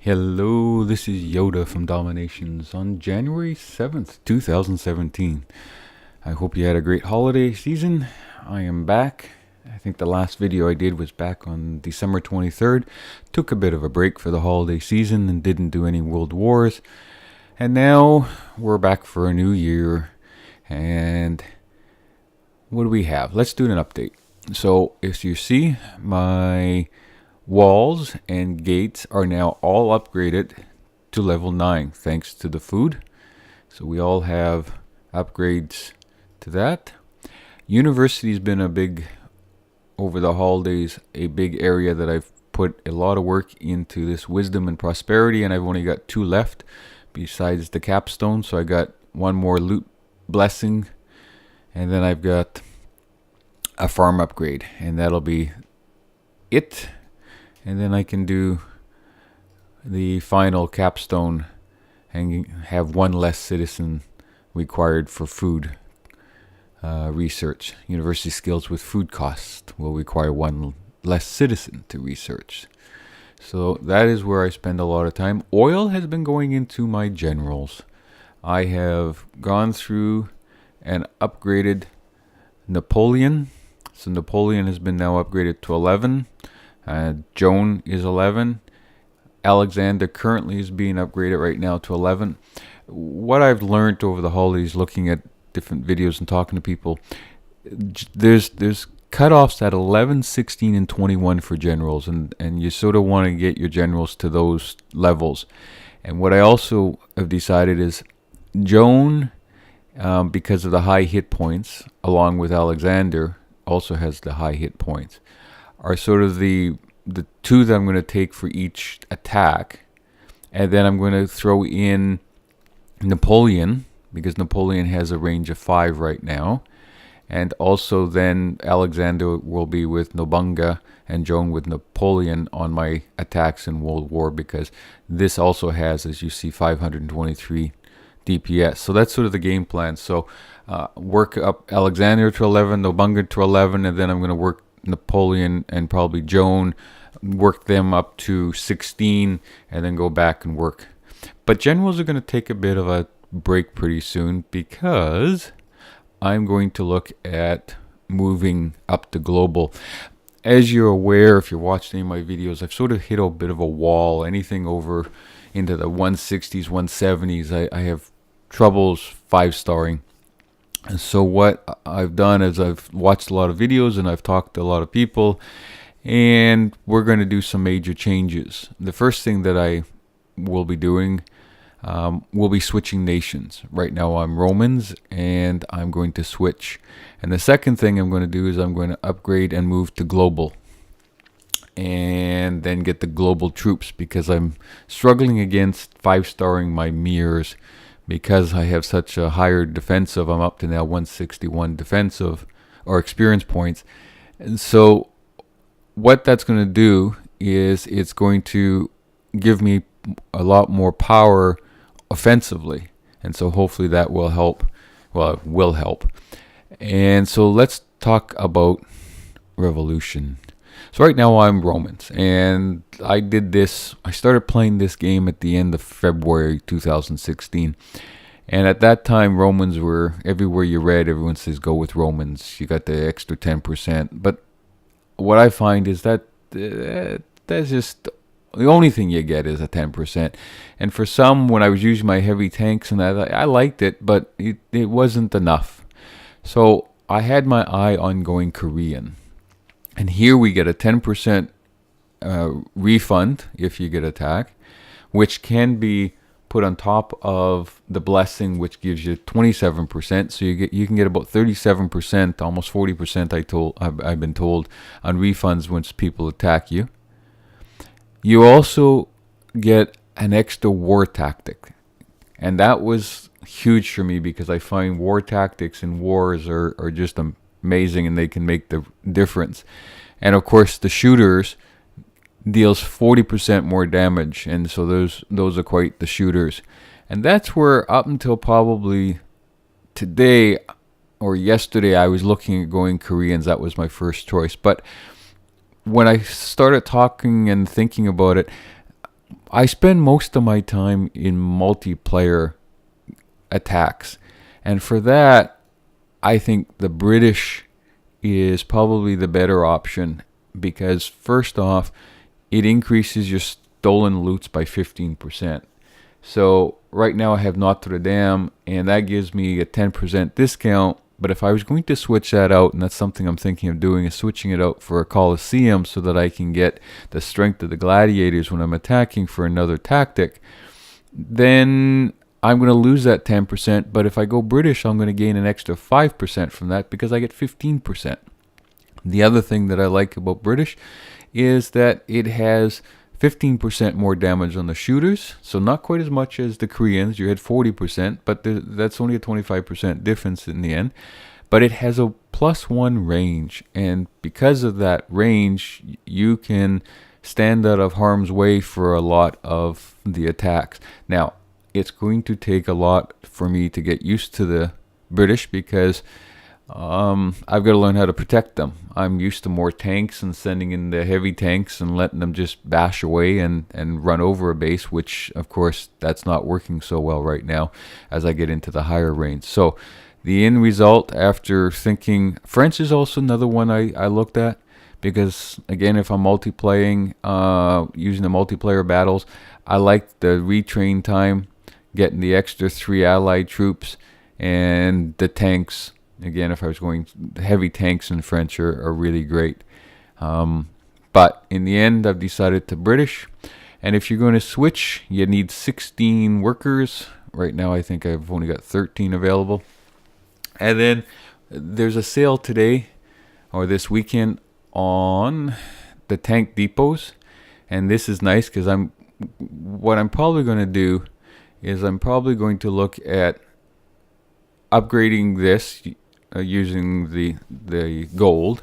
Hello, this is Yoda from DomiNations on January 7th, 2017. I hope you had a great holiday season. I am back. I think the last video I did was back on December 23rd. Took a bit of a break for the holiday season and didn't do any World Wars. And now we're back for a new year. And what do we have? Let's do an update. So, as you see, my walls and gates are now all upgraded to level 9 thanks to the food. So we all have upgrades to that. University's been over the holidays, a big area that I've put a lot of work into this wisdom and prosperity, and I've only got 2 left besides the capstone. So I got one more loot blessing, and then I've got a farm upgrade, and that'll be it. And then I can do the final capstone and have one less citizen required for food research. University skills with food cost will require one less citizen to research. So that is where I spend a lot of time. Oil has been going into my generals. I have gone through and upgraded Napoleon. So Napoleon has been now upgraded to 11. Joan is 11. Alexander currently is being upgraded right now to 11. What I've learned over the holidays, looking at different videos and talking to people, there's cutoffs at 11, 16, and 21 for generals, and you sort of want to get your generals to those levels. And what I also have decided is Joan, because of the high hit points, along with Alexander, also has the high hit points, are sort of the 2 that I'm going to take for each attack. And then I'm going to throw in Napoleon, because Napoleon has a range of 5 right now. And also then Alexander will be with Nobunaga and Joan with Napoleon on my attacks in World War, because this also has, as you see, 523 DPS. So that's sort of the game plan. So work up Alexander to 11, Nobunaga to 11, and then I'm going to work Napoleon and probably Joan, work them up to 16, and then go back and work. But generals are going to take a bit of a break pretty soon, because I'm going to look at moving up to global. As you're aware, if you're watching any of my videos, I've sort of hit a bit of a wall. Anything over into the 160s, 170s, I have troubles 5-starring. And so what I've done is I've watched a lot of videos and I've talked to a lot of people, and we're going to do some major changes. The first thing that I will be doing will be switching nations. Right now I'm Romans, and I'm going to switch. And the second thing I'm going to do is I'm going to upgrade and move to global, and then get the global troops, because I'm struggling against 5-starring my mirrors. Because I have such a higher defensive, I'm up to now 161 defensive or experience points. And so what that's going to do is it's going to give me a lot more power offensively. And so hopefully that will help. Well, it will help. And so let's talk about revolution. So right now I'm Romans, and I started playing this game at the end of February 2016. And at that time, Romans were, everywhere you read, everyone says go with Romans. You got the extra 10%. But what I find is that that's just, the only thing you get is a 10%. And for some, when I was using my heavy tanks, and I liked it, but it wasn't enough. So I had my eye on going Korean. And here we get a 10% refund if you get attack, which can be put on top of the blessing, which gives you 27%. So you can get about 37%, almost 40%. I've been told, on refunds once people attack you. You also get an extra war tactic, and that was huge for me, because I find war tactics in wars are just amazing, and they can make the difference. And of course, the shooters deals 40% more damage, and so those are quite the shooters. And that's where, up until probably today or yesterday, I was looking at going Koreans. That was my first choice. But when I started talking and thinking about it, I spend most of my time in multiplayer attacks. And for that, I think the British is probably the better option because, first off, it increases your stolen loots by 15%. So right now I have Notre Dame, and that gives me a 10% discount. But if I was going to switch that out, and that's something I'm thinking of doing, is switching it out for a Colosseum so that I can get the strength of the gladiators when I'm attacking for another tactic, then I'm going to lose that 10%. But if I go British, I'm going to gain an extra 5% from that because I get 15%. The other thing that I like about British is that it has 15% more damage on the shooters, so not quite as much as the Koreans. You had 40%, but that's only a 25% difference in the end. But it has a +1 range, and because of that range, you can stand out of harm's way for a lot of the attacks. Now, it's going to take a lot for me to get used to the British because I've got to learn how to protect them. I'm used to more tanks and sending in the heavy tanks and letting them just bash away and run over a base, which, of course, that's not working so well right now as I get into the higher range. So the end result, after thinking, French is also another one I looked at because, again, if I'm multiplaying, using the multiplayer battles, I like the retrain time, getting the extra 3 allied troops, and the tanks. Again, if I was going, heavy tanks in French are really great. But in the end, I've decided to British. And if you're going to switch, you need 16 workers. Right now, I think I've only got 13 available. And then there's a sale today or this weekend on the tank depots. And this is nice because what I'm probably going to do is I'm probably going to look at upgrading this using the gold,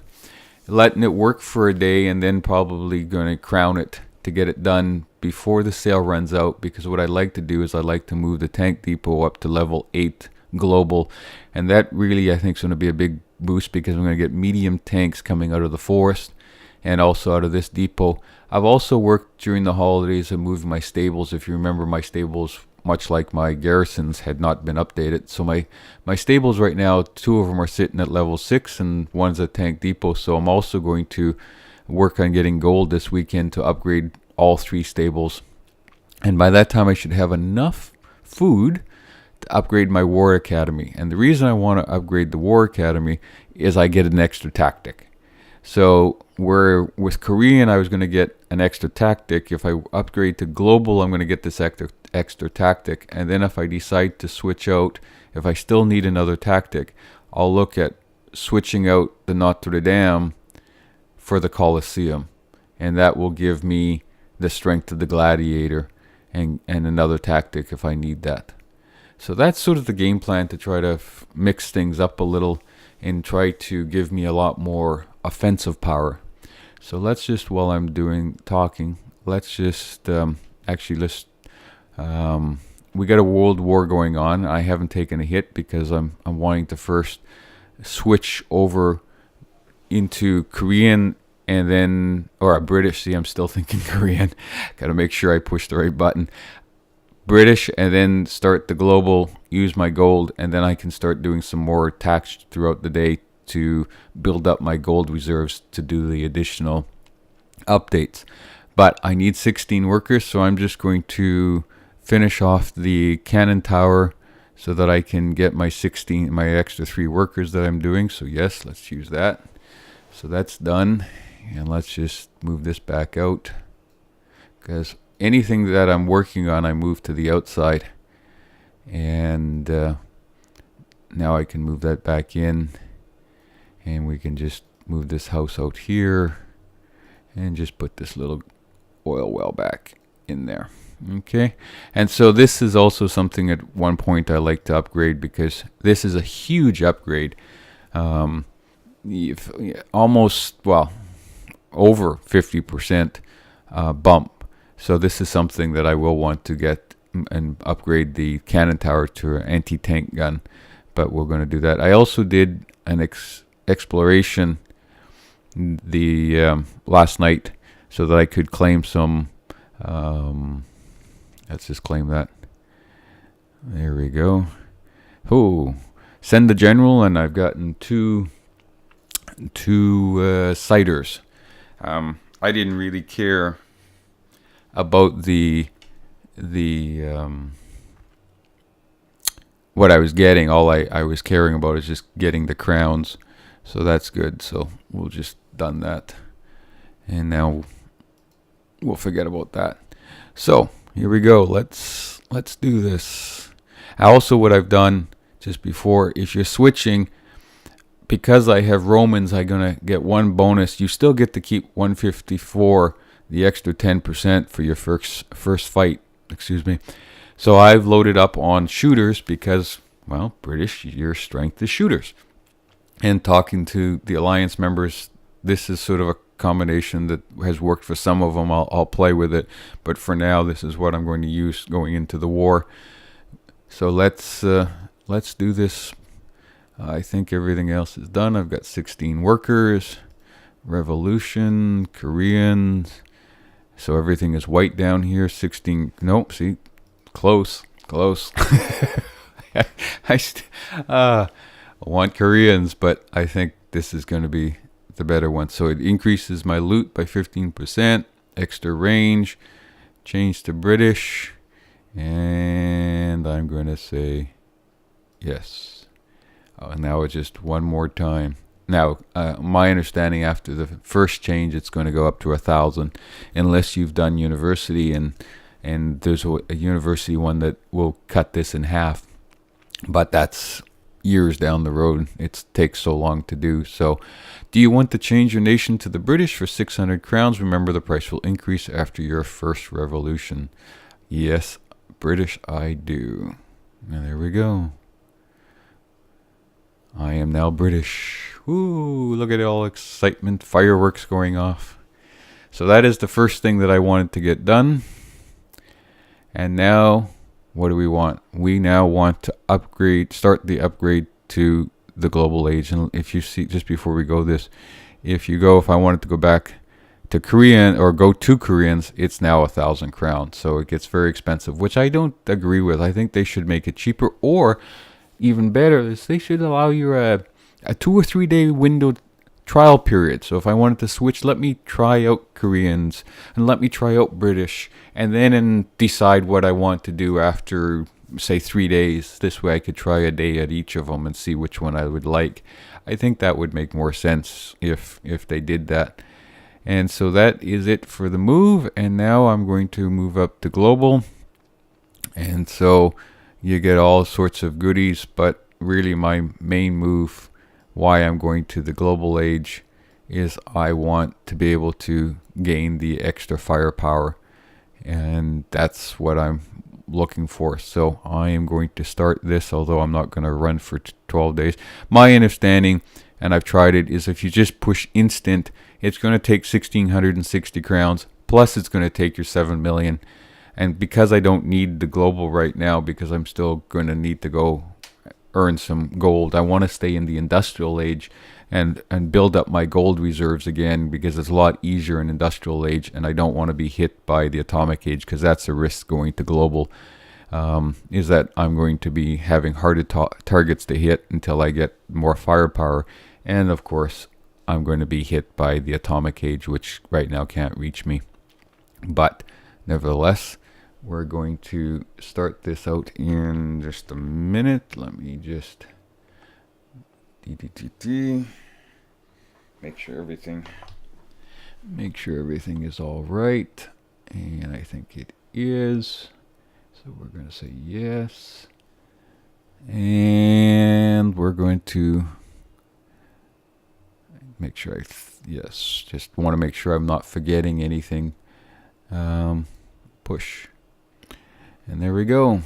letting it work for a day, and then probably going to crown it to get it done before the sale runs out, because what I like to do is I like to move the tank depot up to level 8 global, and that really I think is going to be a big boost because I'm going to get medium tanks coming out of the forest and also out of this depot. I've also worked during the holidays and moved my stables. If you remember, my stables, much like my garrisons, had not been updated. So my stables right now, 2 of them are sitting at level 6 and one's a tank depot. So I'm also going to work on getting gold this weekend to upgrade all 3 stables. And by that time I should have enough food to upgrade my war academy. And the reason I want to upgrade the war academy is I get an extra tactic. So where with Korean I was going to get an extra tactic, if I upgrade to global I'm going to get this extra tactic. And then if I decide to switch out, if I still need another tactic, I'll look at switching out the Notre Dame for the Colosseum, and that will give me the strength of the gladiator and another tactic if I need that. So that's sort of the game plan, to try to mix things up a little and try to give me a lot more offensive power. So let's just, while I'm talking, let's just we got a world war going on. I haven't taken a hit because I'm wanting to first switch over into Korean and then, or British. See, I'm still thinking Korean. Got to make sure I push the right button. British, and then start the global, use my gold, and then I can start doing some more attacks throughout the day to build up my gold reserves to do the additional updates. But I need 16 workers, so I'm just going to finish off the cannon tower so that I can get my extra 3 workers that I'm doing. So yes, let's use that. So that's done, and let's just move this back out, because anything that I'm working on I move to the outside, and now I can move that back in, and we can just move this house out here and just put this little oil well back in there. Okay, and so this is also something at one point I like to upgrade, because this is a huge upgrade, almost, well, over 50% bump. So this is something that I will want to get and upgrade the cannon tower to an anti-tank gun, but we're going to do that. I also did an exploration last night so that I could claim some Let's just claim that. There we go. Oh, send the general, and I've gotten two ciders. I didn't really care about the what I was getting. All I was caring about is just getting the crowns, so that's good. So we'll just done that, and now we'll forget about that. So here we go. Let's do this. Also, what I've done just before, if you're switching, because I have Romans, I'm gonna get one bonus. You still get to keep 154, the extra 10% for your first fight. Excuse me. So I've loaded up on shooters because, well, British, your strength is shooters. And talking to the Alliance members, this is sort of a combination that has worked for some of them. I'll play with it, but for now, this is what I'm going to use going into the war. So let's do this. I think everything else is done. I've got 16 workers, revolution, Koreans. So everything is white down here. 16. Nope. See, close. I want Koreans, but I think this is going to be the better one. So it increases my loot by 15%, extra range, change to British, and I'm going to say yes. And now it's just one more time. Now, my understanding, after the first change, it's going to go up to 1,000, unless you've done university, and there's a university one that will cut this in half. But that's years down the road. It takes so long to do. So, do you want to change your nation to the British for 600 crowns? Remember, the price will increase after your first revolution. Yes, British, I do. And there we go. I am now British. Ooh, look at all excitement, fireworks going off. So that is the first thing that I wanted to get done. And now, what do we want? We now want to start the upgrade to the global age. And if you see, just before we go if I wanted to go back to Korean or go to Koreans, it's now 1,000 crowns. So it gets very expensive, which I don't agree with. I think they should make it cheaper, or even better is they should allow you a 2 or 3 day window trial period. So if I wanted to switch, let me try out Koreans and let me try out British, and then decide what I want to do after, say, 3 days. This way I could try a day at each of them and see which one I would like. I think that would make more sense if they did that. And so that is it for the move. And now I'm going to move up to global. And so you get all sorts of goodies, but really my main move, why I'm going to the global age, is I want to be able to gain the extra firepower, and that's what I'm looking for. So I am going to start this, although I'm not going to run for 12 days. My understanding, and I've tried it, is if you just push instant, it's going to take 1,660 crowns, plus it's going to take your 7 million. And because I don't need the global right now, because I'm still going to need to go earn some gold, I want to stay in the industrial age and build up my gold reserves again, because it's a lot easier in industrial age, and I don't want to be hit by the atomic age, because that's a risk going to global, is that I'm going to be having harder targets to hit until I get more firepower. And of course, I'm going to be hit by the atomic age, which right now can't reach me. But nevertheless, we're going to start this out in just a minute. Let me just make sure everything is all right, and I think it is. So we're going to say yes, and we're going to make sure yes. Just want to make sure I'm not forgetting anything. Push. And there we go.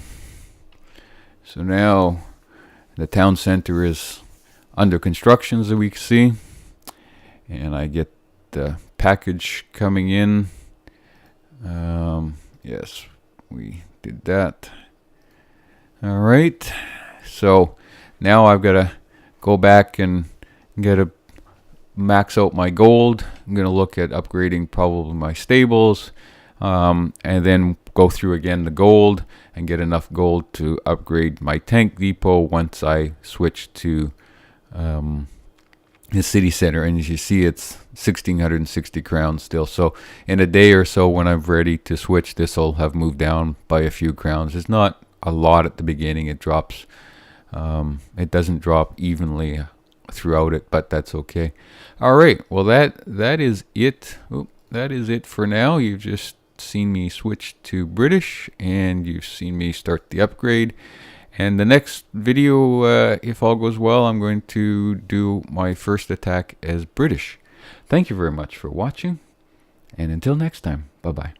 So now the town center is under construction, as we can see. And I get the package coming in. Yes, we did that. All right. So now I've got to go back and get a max out my gold. I'm going to look at upgrading probably my stables. and then go through again the gold and get enough gold to upgrade my tank depot once I switch to the city center. And as you see, it's 1660 crowns still. So in a day or so, when I'm ready to switch, this will have moved down by a few crowns. It's not a lot at the beginning. It drops. It doesn't drop evenly throughout it, but that's okay. All right. Well, that is it. That is it for now. You've just seen me switch to British, and you've seen me start the upgrade. And the next video, if all goes well, I'm going to do my first attack as British. Thank you very much for watching, and until next time, bye-bye.